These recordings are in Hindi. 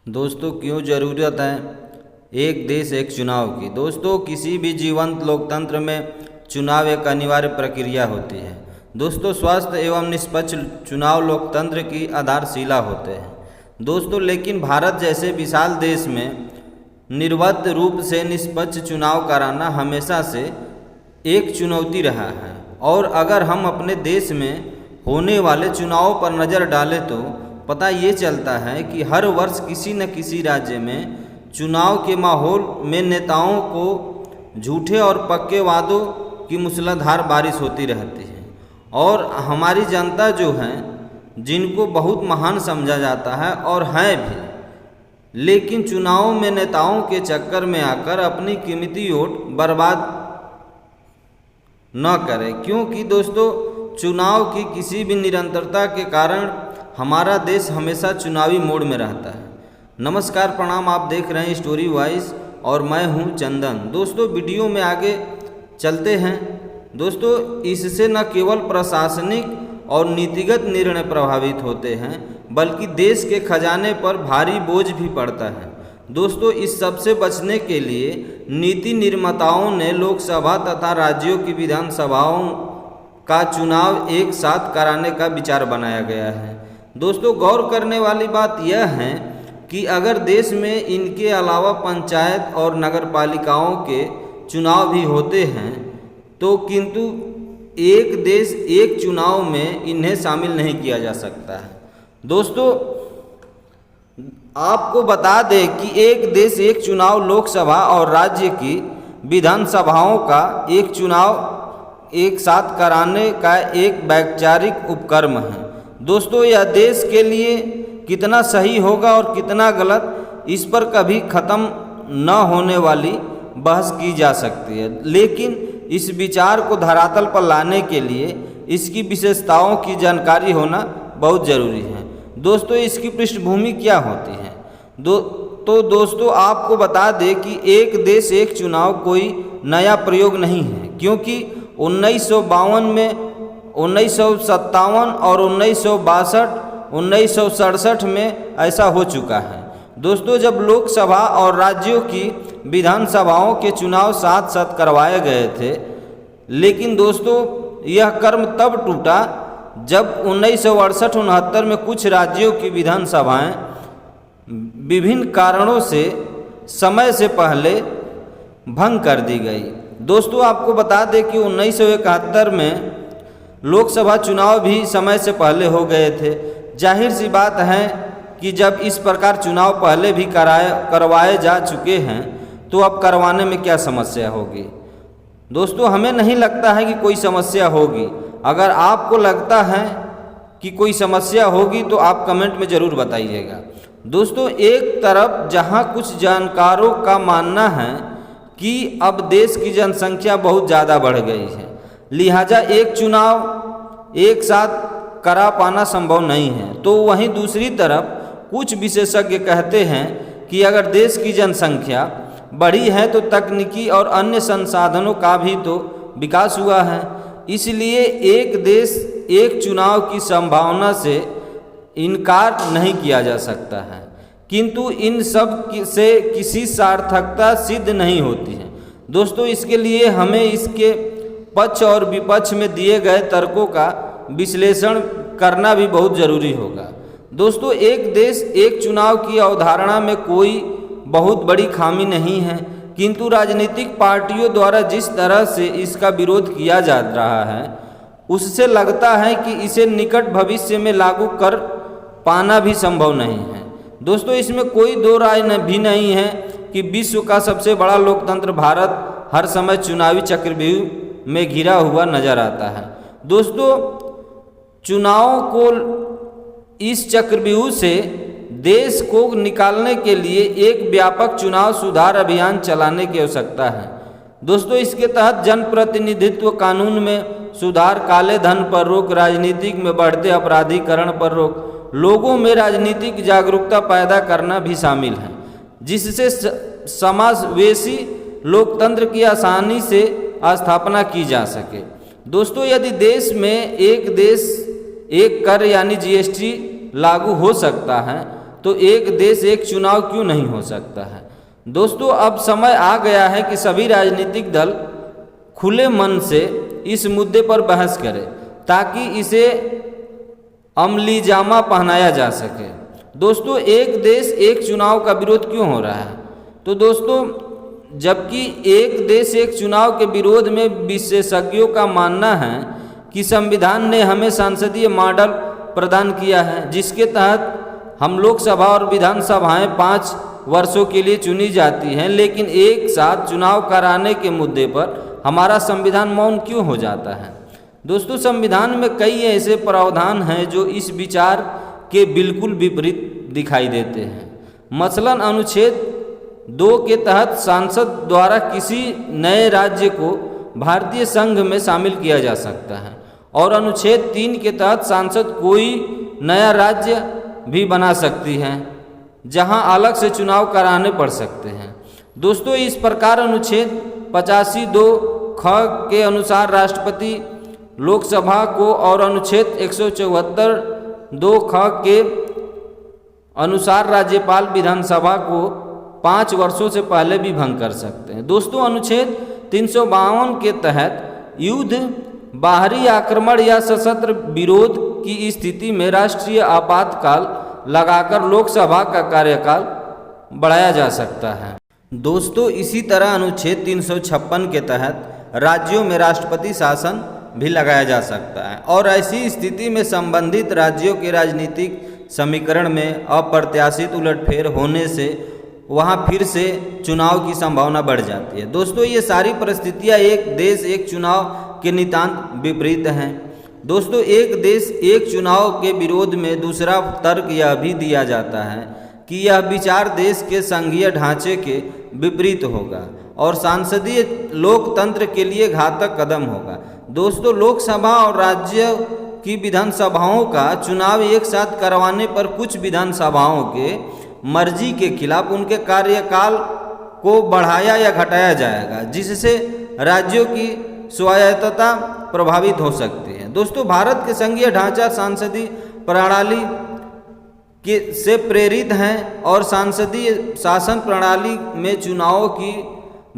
दोस्तों, क्यों ज़रूरत है एक देश एक चुनाव की। दोस्तों, किसी भी जीवंत लोकतंत्र में चुनाव एक अनिवार्य प्रक्रिया होती है। दोस्तों, स्वस्थ एवं निष्पक्ष चुनाव लोकतंत्र की आधारशिला होते हैं। दोस्तों, लेकिन भारत जैसे विशाल देश में निर्बाध रूप से निष्पक्ष चुनाव कराना हमेशा से एक चुनौती रहा है। और अगर हम अपने देश में होने वाले चुनावों पर नज़र डालें तो पता ये चलता है कि हर वर्ष किसी न किसी राज्य में चुनाव के माहौल में नेताओं को झूठे और पक्के वादों की मूसलाधार बारिश होती रहती है। और हमारी जनता जो है, जिनको बहुत महान समझा जाता है और है भी, लेकिन चुनाव में नेताओं के चक्कर में आकर अपनी कीमती वोट बर्बाद न करें, क्योंकि दोस्तों चुनाव की किसी भी निरंतरता के कारण हमारा देश हमेशा चुनावी मोड में रहता है। नमस्कार, प्रणाम। आप देख रहे हैं स्टोरी वॉइस और मैं हूं चंदन। दोस्तों, वीडियो में आगे चलते हैं। दोस्तों, इससे न केवल प्रशासनिक और नीतिगत निर्णय प्रभावित होते हैं, बल्कि देश के खजाने पर भारी बोझ भी पड़ता है। दोस्तों, इस सब से बचने के लिए नीति निर्माताओं ने लोकसभा तथा राज्यों की विधानसभाओं का चुनाव एक साथ कराने का विचार बनाया गया है। दोस्तों, गौर करने वाली बात यह है कि अगर देश में इनके अलावा पंचायत और नगरपालिकाओं के चुनाव भी होते हैं तो किंतु एक देश एक चुनाव में इन्हें शामिल नहीं किया जा सकता है। दोस्तों, आपको बता दें कि एक देश एक चुनाव लोकसभा और राज्य की विधानसभाओं का एक चुनाव एक साथ कराने का एक वैचारिक उपक्रम है। दोस्तों, यह देश के लिए कितना सही होगा और कितना गलत, इस पर कभी ख़त्म न होने वाली बहस की जा सकती है, लेकिन इस विचार को धरातल पर लाने के लिए इसकी विशेषताओं की जानकारी होना बहुत ज़रूरी है। दोस्तों, इसकी पृष्ठभूमि क्या होती है? दोस्तों आपको बता दें कि एक देश एक चुनाव कोई नया प्रयोग नहीं है, क्योंकि 1952 में, 1957 और 1962, 1967 में ऐसा हो चुका है। दोस्तों, जब लोकसभा और राज्यों की विधानसभाओं के चुनाव साथ साथ करवाए गए थे, लेकिन दोस्तों यह क्रम तब टूटा जब 1968-69 में कुछ राज्यों की विधानसभाएं विभिन्न कारणों से समय से पहले भंग कर दी गई। दोस्तों, आपको बता दें कि 1971 में लोकसभा चुनाव भी समय से पहले हो गए थे। जाहिर सी बात है कि जब इस प्रकार चुनाव पहले भी करवाए जा चुके हैं तो अब करवाने में क्या समस्या होगी। दोस्तों, हमें नहीं लगता है कि कोई समस्या होगी। अगर आपको लगता है कि कोई समस्या होगी तो आप कमेंट में ज़रूर बताइएगा। दोस्तों, एक तरफ जहां कुछ जानकारों का मानना है कि अब देश की जनसंख्या बहुत ज़्यादा बढ़ गई है, लिहाजा एक चुनाव एक साथ करा पाना संभव नहीं है, तो वहीं दूसरी तरफ कुछ विशेषज्ञ कहते हैं कि अगर देश की जनसंख्या बढ़ी है तो तकनीकी और अन्य संसाधनों का भी तो विकास हुआ है, इसलिए एक देश एक चुनाव की संभावना से इनकार नहीं किया जा सकता है। किंतु इन सब से किसी सार्थकता सिद्ध नहीं होती है। दोस्तों, इसके लिए हमें इसके पक्ष और विपक्ष में दिए गए तर्कों का विश्लेषण करना भी बहुत ज़रूरी होगा। दोस्तों, एक देश एक चुनाव की अवधारणा में कोई बहुत बड़ी खामी नहीं है, किंतु राजनीतिक पार्टियों द्वारा जिस तरह से इसका विरोध किया जा रहा है उससे लगता है कि इसे निकट भविष्य में लागू कर पाना भी संभव नहीं है। दोस्तों, इसमें कोई दो राय भी नहीं है कि विश्व का सबसे बड़ा लोकतंत्र भारत हर समय चुनावी चक्रव्यूह में घिरा हुआ नजर आता है। दोस्तों, चुनावों को इस चक्रव्यूह से देश को निकालने के लिए एक व्यापक चुनाव सुधार अभियान चलाने की आवश्यकता है। दोस्तों, इसके तहत जनप्रतिनिधित्व कानून में सुधार, काले धन पर रोक, राजनीतिक में बढ़ते अपराधीकरण पर रोक, लोगों में राजनीतिक जागरूकता पैदा करना भी शामिल है, जिससे समावेशी लोकतंत्र की आसानी से स्थापना की जा सके। दोस्तों, यदि देश में एक देश एक कर यानी जीएसटी लागू हो सकता है तो एक देश एक चुनाव क्यों नहीं हो सकता है। दोस्तों, अब समय आ गया है कि सभी राजनीतिक दल खुले मन से इस मुद्दे पर बहस करें ताकि इसे अमलीजामा पहनाया जा सके। दोस्तों, एक देश एक चुनाव का विरोध क्यों हो रहा है? तो दोस्तों, जबकि एक देश एक चुनाव के विरोध में विशेषज्ञों का मानना है कि संविधान ने हमें संसदीय मॉडल प्रदान किया है जिसके तहत हम लोकसभा और विधानसभाएं 5 वर्षों के लिए चुनी जाती हैं, लेकिन एक साथ चुनाव कराने के मुद्दे पर हमारा संविधान मौन क्यों हो जाता है। दोस्तों, संविधान में कई ऐसे प्रावधान हैं जो इस विचार के बिल्कुल विपरीत दिखाई देते हैं। मसलन अनुच्छेद 2 के तहत सांसद द्वारा किसी नए राज्य को भारतीय संघ में शामिल किया जा सकता है और अनुच्छेद 3 के तहत सांसद कोई नया राज्य भी बना सकती हैं जहां अलग से चुनाव कराने पड़ सकते हैं। दोस्तों, इस प्रकार अनुच्छेद 85(2) ख के अनुसार राष्ट्रपति लोकसभा को और अनुच्छेद 174(2) ख के अनुसार राज्यपाल विधानसभा को 5 वर्षों से पहले भी भंग कर सकते हैं। दोस्तों, अनुच्छेद 352 के तहत युद्ध, बाहरी आक्रमण या सशस्त्र विरोध की स्थिति में राष्ट्रीय आपातकाल लगाकर लोकसभा का कार्यकाल बढ़ाया जा सकता है। दोस्तों, इसी तरह अनुच्छेद 356 के तहत राज्यों में राष्ट्रपति शासन भी लगाया जा सकता है और ऐसी स्थिति में संबंधित राज्यों के राजनीतिक समीकरण में अप्रत्याशित उलटफेर होने से वहां फिर से चुनाव की संभावना बढ़ जाती है। दोस्तों, ये सारी परिस्थितियां एक देश एक चुनाव के नितांत विपरीत हैं। दोस्तों, एक देश एक चुनाव के विरोध में दूसरा तर्क यह भी दिया जाता है कि यह विचार देश के संघीय ढांचे के विपरीत होगा और सांसदीय लोकतंत्र के लिए घातक कदम होगा। दोस्तों, लोकसभा और राज्य की विधानसभाओं का चुनाव एक साथ करवाने पर कुछ विधानसभाओं के मर्जी के खिलाफ उनके कार्यकाल को बढ़ाया या घटाया जाएगा, जिससे राज्यों की स्वायत्तता प्रभावित हो सकती है। दोस्तों, भारत के संघीय ढांचा सांसदीय प्रणाली से प्रेरित हैं और सांसदीय शासन प्रणाली में चुनावों की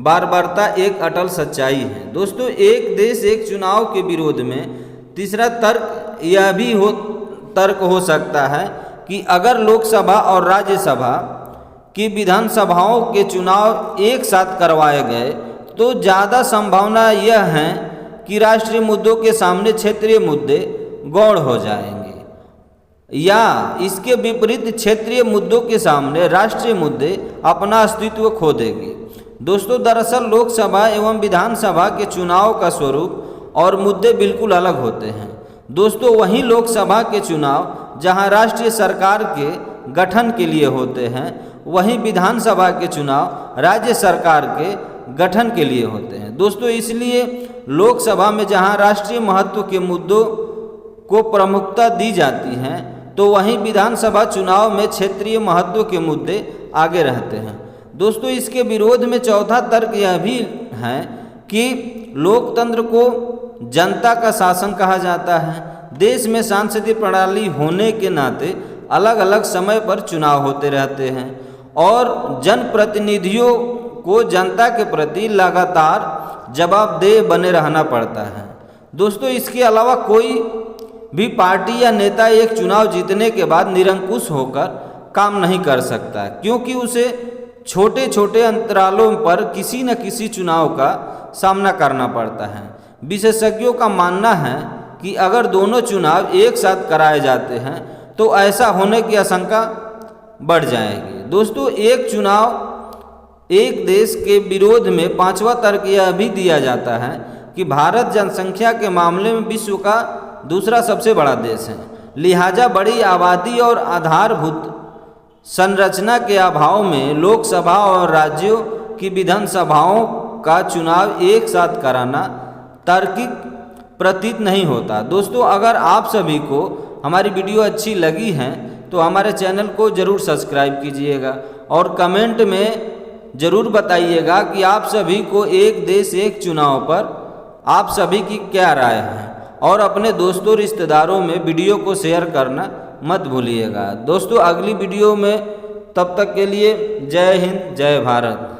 बारबारता एक अटल सच्चाई है। दोस्तों, एक देश एक चुनाव के विरोध में तीसरा तर्क यह भी तर्क हो सकता है कि अगर लोकसभा और राज्यसभा की विधानसभाओं के चुनाव एक साथ करवाए गए तो ज़्यादा संभावना यह है कि राष्ट्रीय मुद्दों के सामने क्षेत्रीय मुद्दे गौण हो जाएंगे या इसके विपरीत क्षेत्रीय मुद्दों के सामने राष्ट्रीय मुद्दे अपना अस्तित्व खो देंगे। दोस्तों, दरअसल लोकसभा एवं विधानसभा के चुनाव का स्वरूप और मुद्दे बिल्कुल अलग होते हैं। दोस्तों, वहीं लोकसभा के चुनाव जहां राष्ट्रीय सरकार के गठन के लिए होते हैं, वहीं विधानसभा के चुनाव राज्य सरकार के गठन के लिए होते हैं। दोस्तों, इसलिए लोकसभा में जहां राष्ट्रीय महत्व के मुद्दों को प्रमुखता दी जाती है तो वहीं विधानसभा चुनाव में क्षेत्रीय महत्व के मुद्दे आगे रहते हैं। दोस्तों, इसके विरोध में चौथा तर्क यह भी है कि लोकतंत्र को जनता का शासन कहा जाता है। देश में सांसदीय प्रणाली होने के नाते अलग अलग समय पर चुनाव होते रहते हैं और जनप्रतिनिधियों को जनता के प्रति लगातार जवाबदेह बने रहना पड़ता है। दोस्तों, इसके अलावा कोई भी पार्टी या नेता एक चुनाव जीतने के बाद निरंकुश होकर काम नहीं कर सकता, क्योंकि उसे छोटे छोटे अंतरालों पर किसी न किसी चुनाव का सामना करना पड़ता है। विशेषज्ञों का मानना है कि अगर दोनों चुनाव एक साथ कराए जाते हैं तो ऐसा होने की आशंका बढ़ जाएगी। दोस्तों, एक चुनाव एक देश के विरोध में पांचवा तर्क यह भी दिया जाता है कि भारत जनसंख्या के मामले में विश्व का दूसरा सबसे बड़ा देश है, लिहाजा बड़ी आबादी और आधारभूत संरचना के अभाव में लोकसभा और राज्यों की विधानसभाओं का चुनाव एक साथ कराना तार्किक प्रतीत नहीं होता। दोस्तों, अगर आप सभी को हमारी वीडियो अच्छी लगी है तो हमारे चैनल को ज़रूर सब्सक्राइब कीजिएगा और कमेंट में ज़रूर बताइएगा कि आप सभी को एक देश एक चुनाव पर आप सभी की क्या राय है और अपने दोस्तों रिश्तेदारों में वीडियो को शेयर करना मत भूलिएगा। दोस्तों अगली वीडियो में तब तक के लिए जय हिंद जय भारत।